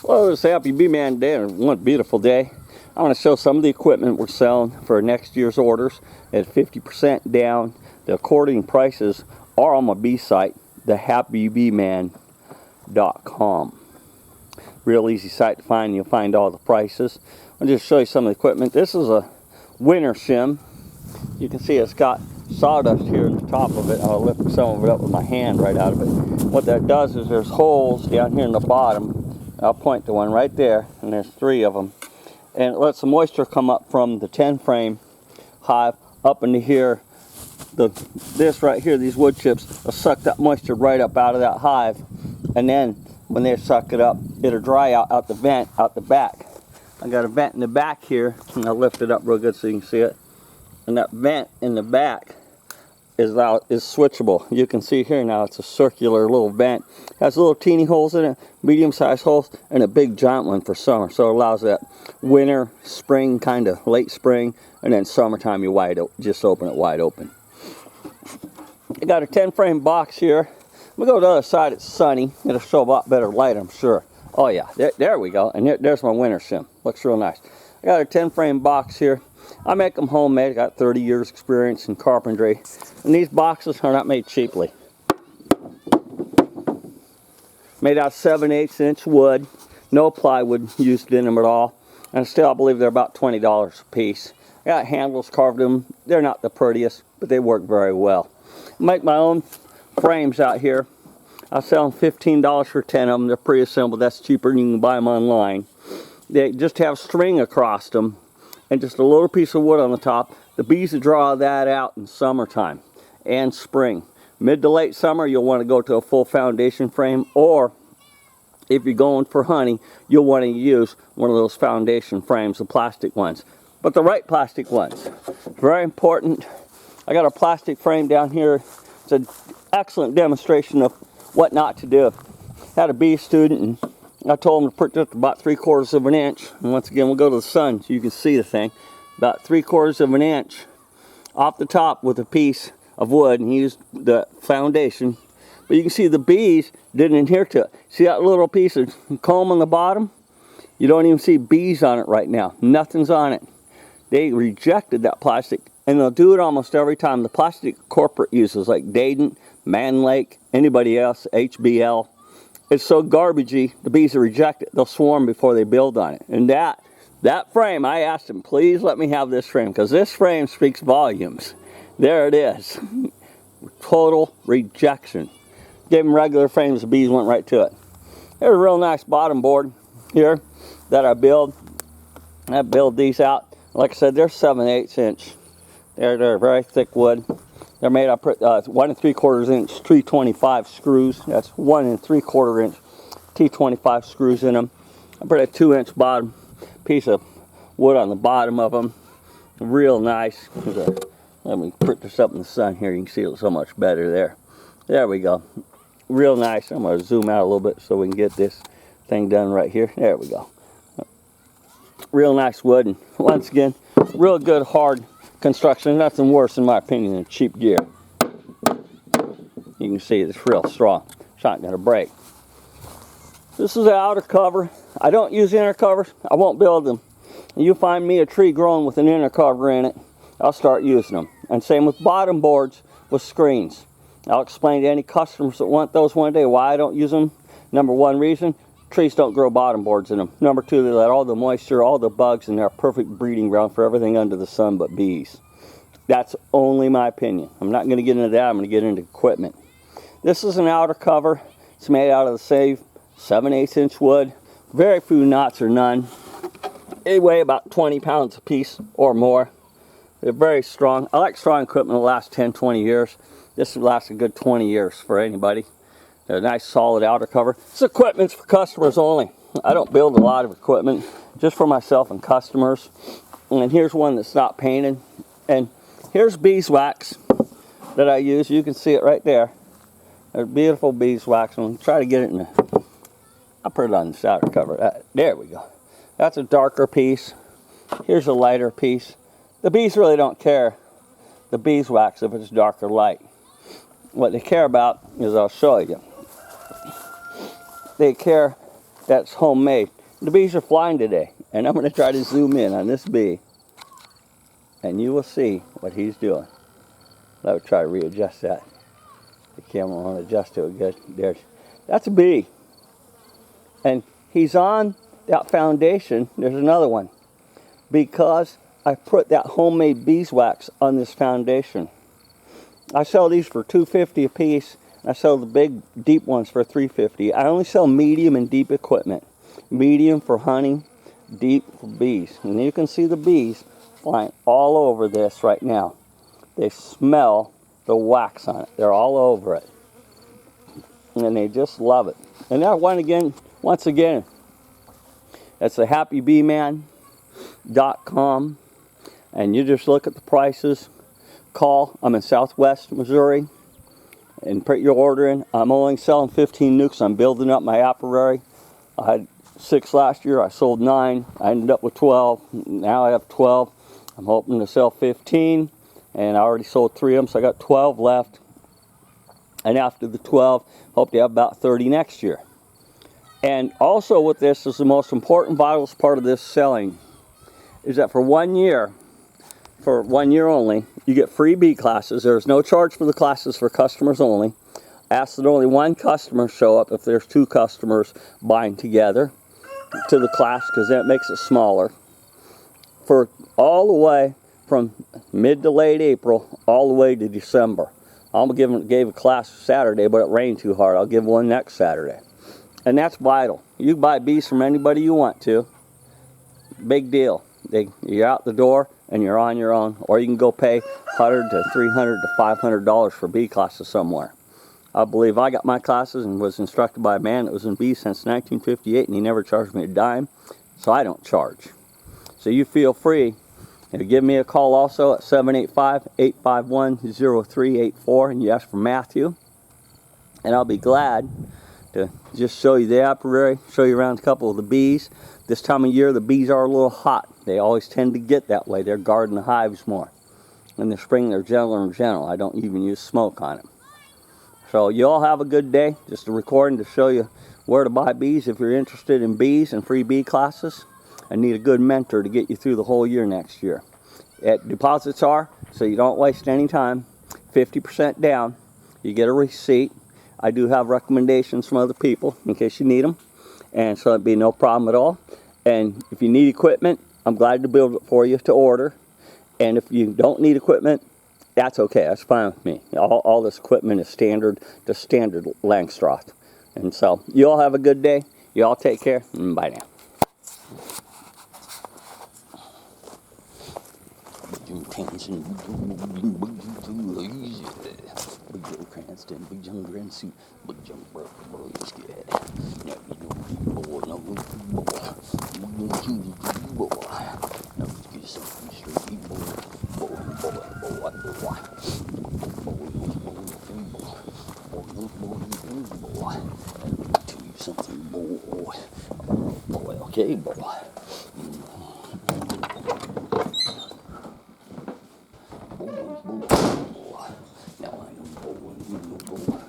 Well, it's Happy Bee Man Day, and one beautiful day. I want to show some of the equipment we're selling for next year's orders at 50% down. The according prices are on my bee site, thehappybeeman.com. Real easy site to find. You'll find all the prices. I'll just show you some of the equipment. This is a winter shim. You can see it's got sawdust here in the top of it. I'll lift some of it up with my hand right out of it. What that does is there's holes down here in the bottom. I'll point to one right there, and there's 3 of them. And it lets the moisture come up from the 10 frame hive up into here. This right here, these wood chips, will suck that moisture right up out of that hive. And then when they suck it up, it'll dry out the vent out the back. I got a vent in the back here, and I'll lift it up real good so you can see it. And that vent in the back is switchable. You can see here now it's a circular little vent. It has little teeny holes in it, medium-sized holes, and a big giant one for summer. So it allows that winter, spring, kind of late spring, and then summertime you just open it wide open. I got a 10 frame box here. I'm gonna go to the other side. It's sunny. It'll show a lot better light, I'm sure. Oh yeah, there we go. And there's my winter shim. Looks real nice. I got a 10 frame box here. I make them homemade. I got 30 years experience in carpentry. And these boxes are not made cheaply. Made out of 7/8 inch wood. No plywood used in them at all. And still I believe they're about $20 a piece. I got handles carved in them. They're not the prettiest, but they work very well. I make my own frames out here. I sell them $15 for 10 of them. They're pre-assembled. That's cheaper than you can buy them online. They just have string across them and just a little piece of wood on the top. The bees will draw that out in summertime and spring. Mid to late summer, you'll want to go to a full foundation frame, or if you're going for honey, you'll want to use one of those foundation frames, the plastic ones. But the right plastic ones. Very important. I got a plastic frame down here. It's an excellent demonstration of what not to do. I had a bee student, and I told him to put just about 3/4 of an inch. And once again, we'll go to the sun so you can see the thing. About 3/4 of an inch off the top with a piece of wood, and he used the foundation. But you can see the bees didn't adhere to it. See that little piece of comb on the bottom? You don't even see bees on it right now. Nothing's on it. They rejected that plastic, and they'll do it almost every time. The plastic corporate uses, like Dayton, Man Lake, anybody else, HBL, it's so garbagey, the bees will reject it. They'll swarm before they build on it. And that frame, I asked them, please let me have this frame, because this frame speaks volumes. There it is. Total rejection. Gave them regular frames, the bees went right to it. There's a real nice bottom board here that I build. I build these out. Like I said, they're 7/8 inch. They're very thick wood. They're made up 1 3/4 inch T25 screws. That's 1 3/4 inch T25 screws in them. I put a 2-inch bottom piece of wood on the bottom of them. Real nice. Let me put this up in the sun here. You can see it so much better there. There we go. Real nice. I'm going to zoom out a little bit so we can get this thing done right here. There we go. Real nice wood, and once again, real good hard construction. Nothing worse, in my opinion, than cheap gear. You can see it's real strong. It's not going to break. This is the outer cover. I don't use inner covers. I won't build them. You find me a tree growing with an inner cover in it, I'll start using them. And same with bottom boards with screens. I'll explain to any customers that want those one day why I don't use them. Number 1 reason, trees don't grow bottom boards in them. Number 2, they let all the moisture, all the bugs, and they're a perfect breeding ground for everything under the sun but bees. That's only my opinion. I'm not going to get into that. I'm going to get into equipment. This is an outer cover. It's made out of the same 7/8 inch wood. Very few knots or none. They weigh about 20 pounds a piece or more. They're very strong. I like strong equipment that lasts 10, 20 years. This will last a good 20 years for anybody. They're a nice solid outer cover. This equipment's for customers only. I don't build a lot of equipment, just for myself and customers. And here's one that's not painted. And here's beeswax that I use. You can see it right there. There's beautiful beeswax. I'm going to try to get it in the... I'll put it on this outer cover. There we go. That's a darker piece. Here's a lighter piece. The bees really don't care, the beeswax, if it's dark or light. What they care about is, I'll show you. They care that's homemade. The bees are flying today, and I'm going to try to zoom in on this bee, and you will see what he's doing. Let me try to readjust that. The camera won't adjust to it good. There, that's a bee, and he's on that foundation. There's another one because I put that homemade beeswax on this foundation. I sell these for $2.50 a piece. I sell the big deep ones for $3.50. I only sell medium and deep equipment. Medium for honey, deep for bees. And you can see the bees flying all over this right now. They smell the wax on it. They're all over it. And they just love it. And that one again, once again, that's the happybeeman.com. And you just look at the prices. Call. I'm in Southwest Missouri. And put your order in. I'm only selling 15 nucs. I'm building up my apiary. I had 6 last year. I sold 9. I ended up with 12. Now I have 12. I'm hoping to sell 15. And I already sold 3 of them, so I got 12 left. And after the 12, hope to have about 30 next year. And also with this is the most important, vital part of this selling is that for 1 year, for 1 year only, you get free bee classes. There's no charge for the classes for customers only. Ask that only 1 customer show up if there's 2 customers buying together to the class, because that makes it smaller. For all the way from mid to late April, all the way to December. Gave a class Saturday, but it rained too hard. I'll give one next Saturday. And that's vital. You can buy bees from anybody you want to. Big deal. You're out the door and you're on your own. Or you can go pay $100 to $300 to $500 for bee classes somewhere. I believe I got my classes and was instructed by a man that was in bees since 1958, and he never charged me a dime, so I don't charge. So you feel free to give me a call also at 785-851-0384, and you ask for Matthew, and I'll be glad to just show you the apiary, show you around a couple of the bees. This time of year, the bees are a little hot. They always tend to get that way. They're guarding the hives more. In the spring, they're gentler and gentle. I don't even use smoke on it. So you all have a good day. Just a recording to show you where to buy bees if you're interested in bees and free bee classes and need a good mentor to get you through the whole year next year. Deposits are, so you don't waste any time, 50% down. You get a receipt. I do have recommendations from other people in case you need them, and so it'd be no problem at all. And if you need equipment, I'm glad to build it for you to order. And if you don't need equipment, that's okay. That's fine with me. All this equipment is standard to standard Langstroth. And so you all have a good day. You all take care. And bye now. Something, boy. Boy, okay, boy. Now I am boy.